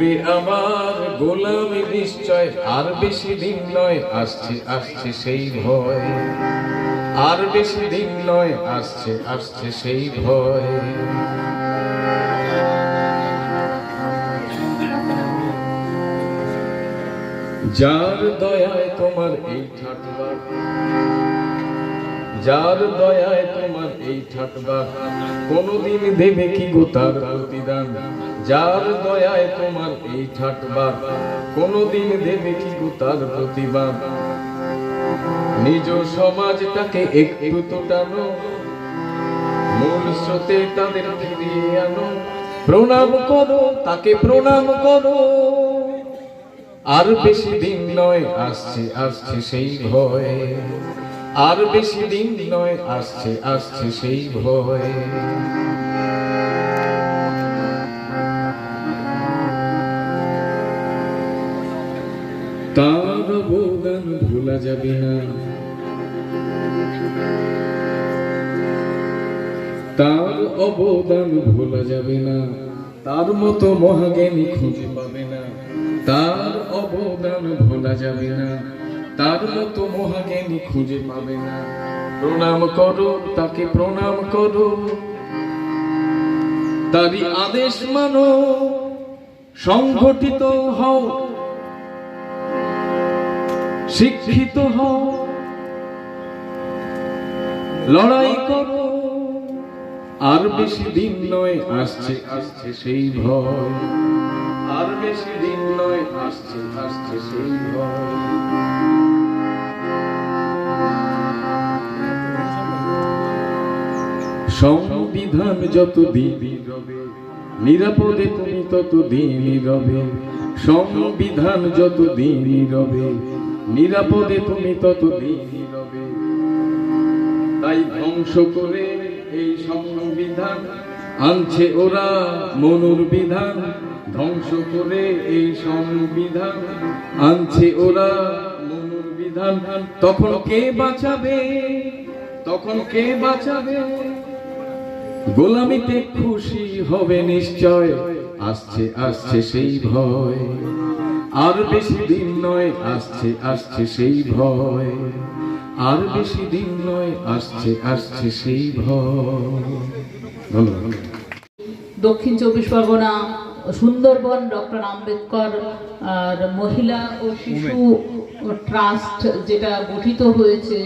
মিটবে আমার গোলামি নিশ্চয়, আর বেশি দিন নয়, আসছে আসছে সেই ভয়, আর বেশি দিন নয়, আসছে আসছে সেই ভয়। যার দয়ায় তোমার এই ঠাটবার, যার দয়ায় তোমার এই ঠাটবার, কোনদিন দেবে কি গো তার প্রতিদান? যার দয়ায় তোমার এই ঠাটবার, কোনদিন দেবে কি গো তার প্রতিদান? নিজ সমাজটাকে একটু তো টানো, মূল স্রোতে তাদের ফিরিয়ে আনো, প্রণাম করো তাকে, প্রণাম করো। আর বেশি দিন নয়, আসছে আসছে সেই ভয়, আর বেশি দিন নয়, আসছে আসছে সেই ভয়। তার অবদান ভোলা যাবে না, তার অবদান ভোলা যাবে না, তার মতো মহাজ্ঞানী খুঁজে পাবে না। তার অবদান ভোলা যাবে না, তার মতো মহাজ্ঞানী খুঁজে পাবে না। প্রণাম করো তাকে, প্রণাম করো, তারই আদেশ মানো, সংগঠিত হও, শিক্ষিত হও, লড়াই করো। আর বেশি দিন নয়, আসছে আসছে সেই ভয়, আর বেশি দিন নয়, আসছে আসছে সেই ভয়। সংবিধান যত দিন রবে, নিরাপদে তুমি তত দিনই রবে। সংবিধান যত দিনই রবে, নিরাপদে তুমি তত দিনই রবে। তাই ধ্বংস করে এই সংবিধান আনছে ওরা মনুর বিধান, ধ্বংস করে এই সংবিধান আনছে ওরা মনুর বিধান। তখন কে বাঁচাবে, তখন কে বাঁচাবে? গোলামিতে খুশি হবে নিশ্চয়, আসছে আসছে সেই ভয়, আর বেশি দিন নয়, আসছে আসছে সেই ভয়, আর বেশি দিন নয়, আসছে আসছে সেই ভয়। ধন্যবাদ। দক্ষিণ চব্বিশ পরগনা সুন্দরবন ডক্টর আম্বেদকর আর মহিলা ও শিশু ট্রাস্ট যেটা গঠিত হয়েছে,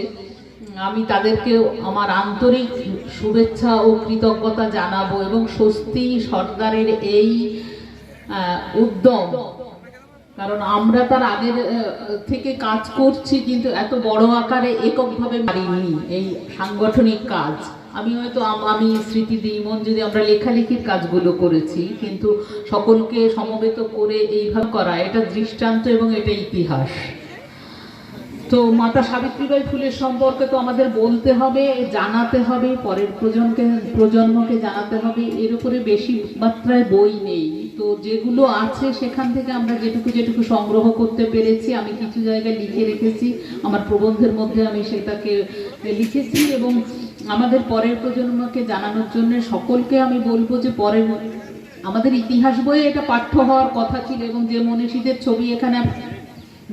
আমি তাদেরকেও আমার আন্তরিক শুভেচ্ছা ও কৃতজ্ঞতা জানাবো। এবং স্বস্তি সরকারের এই উদ্যম, কারণ আমরা তার আগের থেকে কাজ করছি, কিন্তু এত বড় আকারে এককভাবে পারিনি এই সাংগঠনিক কাজ। আমি হয়তো আমি স্মৃতি দিমন যদি আমরা লেখালেখির কাজগুলো করেছি, কিন্তু সকলকে সমবেত করে এইভাবে করা, এটা দৃষ্টান্ত এবং এটা ইতিহাস। তো মাতা সাবিত্রীবাই ফুলের সম্পর্কে তো আমাদের বলতে হবে, জানাতে হবে, পরের প্রজন্মকে জানাতে হবে। এর উপরে বেশি মাত্রায় বই নেই, তো যেগুলো আছে সেখান থেকে আমরা যেটুকু সংগ্রহ করতে পেরেছি, আমি কিছু জায়গায় লিখে রেখেছি, আমার প্রবন্ধের মধ্যে আমি সেটাকে লিখেছি। এবং আমাদের পরের প্রজন্মকে জানানোর জন্য সকলকে আমি বলবো যে আমাদের ইতিহাস বইয়ে এটা পাঠ্য হওয়ার কথা ছিল। এবং যে মনীষীদের ছবি এখানে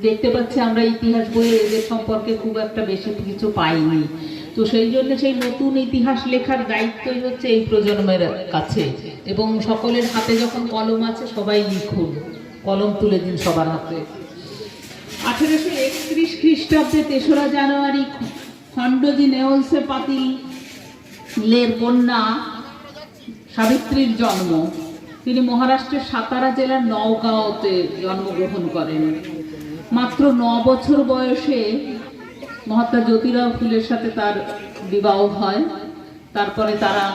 দেখতে পাচ্ছি, আমরা ইতিহাস বইয়ে এদের সম্পর্কে খুব একটা বেশি কিছু পাইনি। তো সেই জন্য সেই নতুন ইতিহাস লেখার দায়িত্বই হচ্ছে এই প্রজন্মের কাছে। এবং সকলের হাতে যখন কলম আছে, সবাই লিখুন, কলম তুলে দিন সবার হাতে। 1831 খ্রিস্টাব্দে 3রা জানুয়ারি খণ্ডজি নেওলসে পাতিলের কন্যা সাবিত্রীর জন্ম। তিনি মহারাষ্ট্রের সাতারা জেলার নওগাঁওতে জন্মগ্রহণ করেন। মাত্র 9 বছর বয়সে মহাত্মা জ্যোতিরাও ফুলের সাথে তার বিবাহ হয়। তারপরে তারা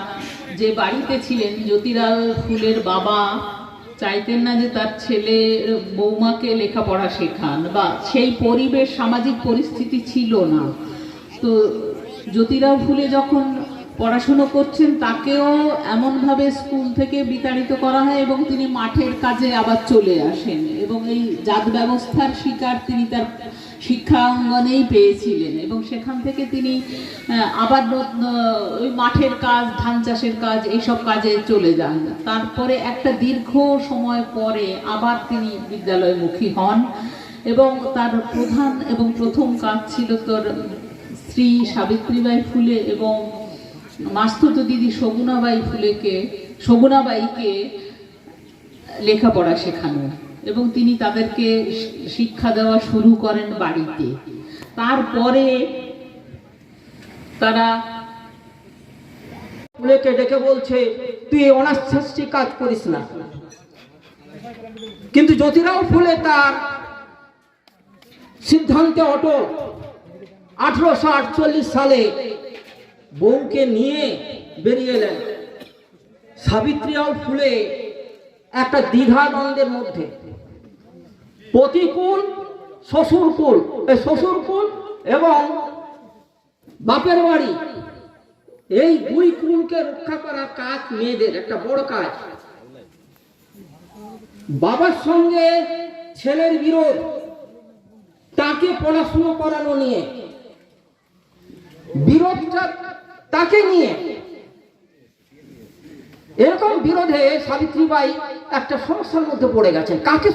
যে বাড়িতে ছিলেন, জ্যোতিরাও ফুলের বাবা চাইতেন না যে তার ছেলে বৌমাকে লেখাপড়া শেখান, বা সেই পরিবেশ সামাজিক পরিস্থিতি ছিল না। তো জ্যোতিরাও ফুলে যখন পড়াশুনো করছেন, তাকেও এমনভাবে স্কুল থেকে বিতাড়িত করা হয় এবং তিনি মাঠের কাজে আবার চলে আসেন। এবং এই জাত ব্যবস্থার শিকার তিনি তার শিক্ষাঙ্গনেই পেয়েছিলেন এবং সেখান থেকে তিনি আবার ওই মাঠের কাজ, ধান চাষের কাজ, এইসব কাজে চলে যান। তারপরে একটা দীর্ঘ সময় পরে আবার তিনি বিদ্যালয়মুখী হন এবং তার প্রধান এবং প্রথম কাজ ছিল তোর স্ত্রী সাবিত্রীবাই ফুলে এবং মাস্তুতো দিদি শগুনাবাইকে লেখাপড়া শেখানো, এবং তিনি তাদেরকে শিক্ষা দেওয়া শুরু করেন বাড়িতে। তারপরে তারা ফুলেকে ডেকে বলছে, তুই অনাশ্বাসী কাজ করিস না। কিন্তু জ্যোতিরাও ফুলে তার সিদ্ধান্তে অটল। 1848 সালে বউকে নিয়ে বেরিয়ে এলেন। সাবিত্রীরাও ফুলে একটা দ্বিধাদ্বন্দ্বের মধ্যে, প্রতিকূল শ্বশুরকুল এবং বাপের বাড়ি, এই দুই কুলকে রক্ষা করা কাজ মেয়েদের একটা বড় কাজ। বাবার সঙ্গে ছেলের বিরোধ, তাকে পড়াশুনো করানো নিয়ে বিরোধটা তাকে নিয়ে, এরকম বিরোধে সাবিত্রীবাই একটা সমস্যার মধ্যে পড়ে গেছেন। কাকে